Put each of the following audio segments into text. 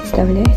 Представляешь?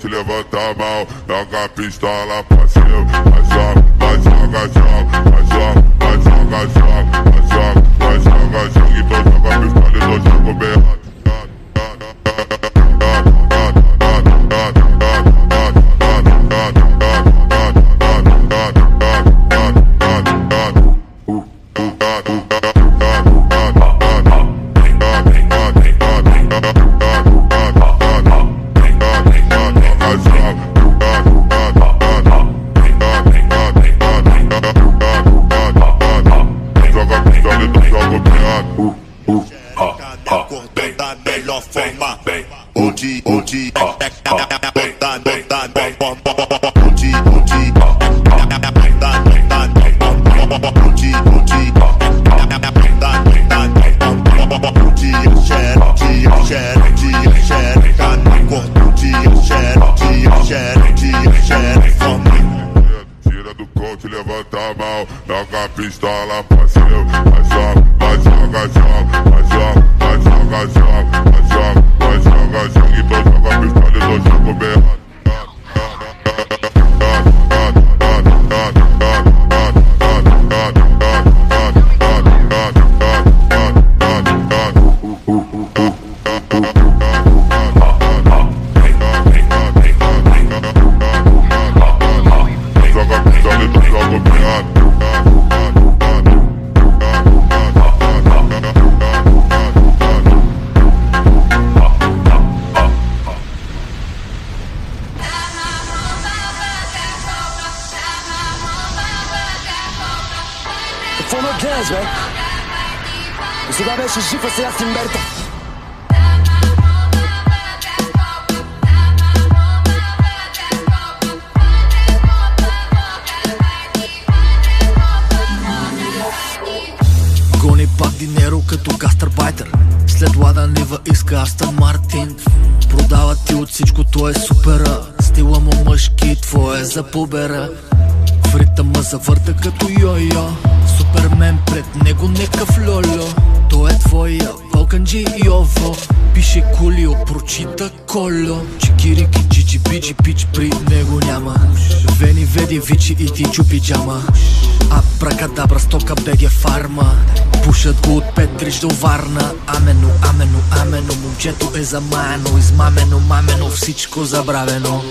Levanta a mão, joga a pistola pra cima. Vai joga, vai joga, joga, vai joga, vai joga, joga, vai joga, vai joga, joga. Então joga a pistola e então joga o berrado. Da melhor forma, onde tira do coach, levanta a mão, joga a pistola pra cima. Vai joga, vai joga, joga, vai joga, vai joga, joga, vai joga, vai joga, joga. Então joga a pistola e então joga o berrado. Joga a pistola e então joga o berrado. Fono 15, ouais. C'est pas bête, je faut c'est Simberto. като гастарбайтер. След Ладан Лива иска Астън Мартин. Продава ти от всичко, то е супера. Стила му мъжки, твое за побера. В ритъма завърта като йо-йо. Супермен пред него некъв льо-льо. Той е твоя Вълканджи Йово. Пише Кулио, прочита Коло. Чикирики, чичи, бичи, пич, при него няма. Вени, веди, вичи и ти чупи джама. Абракадабра, стока, беге фарма. Пушат го от Петрич до Варна. Амено, амено, амено. Момчето е замаяно, измамено, мамено, всичко забравено.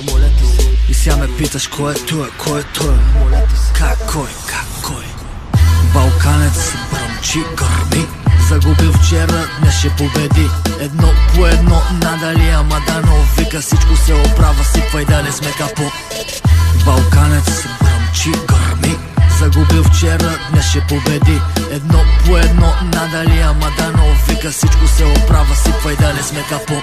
И сега ме питаш кой е той, кой е той? Как кой? Балканец бръмчи, гърми. Загубил вчера, днес ще победи. Едно по едно, надали Амадано. Вика всичко се оправя, сипва и да не сме капо. Балканец бръмчи, гърми. Загубил вчера, днес ще победи. Едно по едно, надали Амадано. Вика всичко се оправя, сипва и да не сме капо.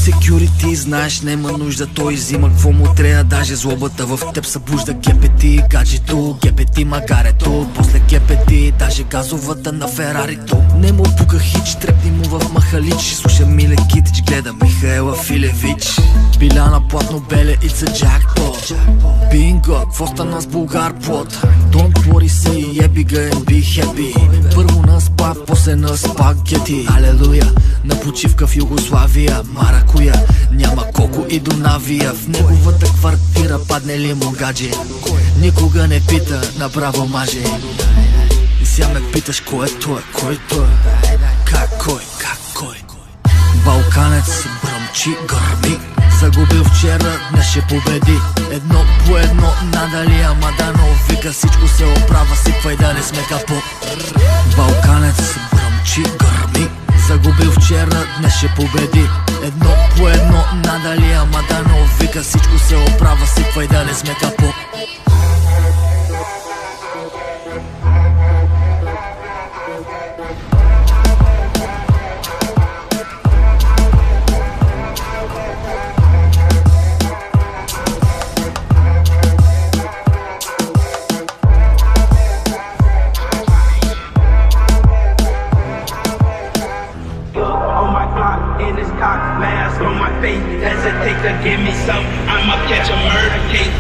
Security, знаеш, нема нужда, той взима какво му трябва, даже злобата в теб събужда. ГПТ, гаджето, ГПТ, магарето, после ГПТ, даже газовата на Ферарито. Не му пука хич, трепни му в махалич. Слуша Миле Китич, гледа Михаела Филевич. Биляна платно беле, it's a jackpot. Бинго, какво стана с Булгар плот? Don't worry, say ебига and be happy. Първо на спа, после на спагети. Алелуя, на почивка в Югославия. Маракуя, няма Коко и Донавия. В неговата квартира падне ли му гадже? Никога не пита, направо маже. И сега ме питаш кой е той, кой е той? Как кой? Балканец бръмчи, гърми. Загубил вчера, днес ще победи. Едно по едно, надали Амадано. Вика всичко се оправя, сипва и да не сме капо. Балканец бръмчи, гърми. Загубил вчера, днес ще победи. Едно по едно, надали Амадано. Вика всичко се оправя, сипва и да не сме капо. In his cock mask on my face, hesitate to give me some, I'ma catch a murder case.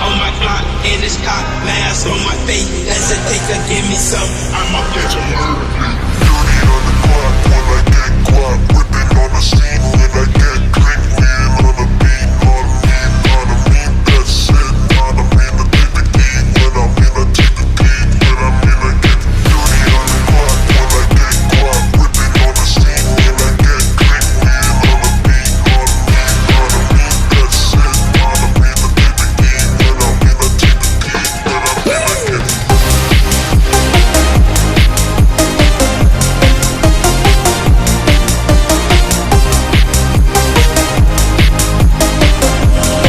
On my block, in his cock mask on my face, hesitate to give me some, I'ma catch a murder case. Dirty on the clock when I get guap, whipping on the scene when I get click, lean on the beat, on me, that's it, not a mean to take the key, when I'm in I take the key, when I'm in I get dirty on the clock when I get guap, whipping on the scene when I get click, lean on the beat, on me, that's it, not a mean to take the key, when I'm in I take the key, when I'm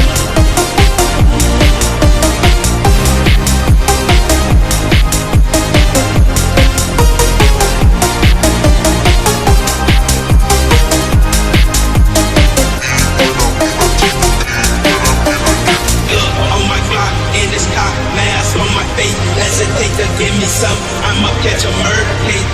in I get hesitate to give me some, I'ma catch a murder case.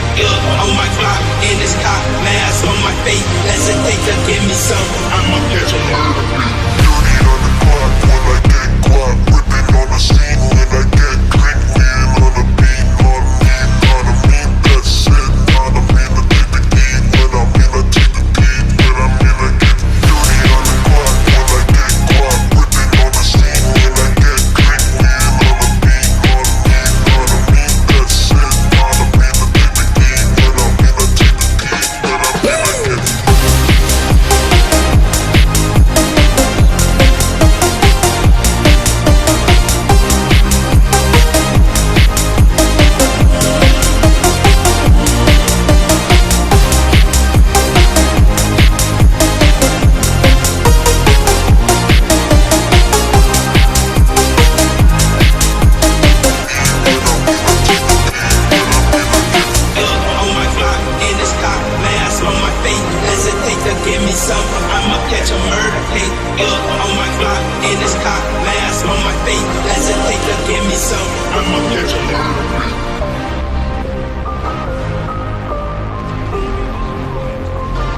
On my block, in his cock mask on my face, hesitate to give me some, I'ma catch a murder case. dirty on the clock when I get guap, whipping on the scene when I get click, lean on the beat, on me, not a mean, that's it, not a mean to take the key, when I'm in I take the key, when I'm in I get dirty on the clock when I get guap, whipping on the scene when I get click, lean on the beat, on me, not a mean, that's it, not a mean to take the key, when I'm in I take the key, when I'm in I get On my block, in his cock mask on my face, hesitate to give me some, I'm Yeah, on my block, in this cock,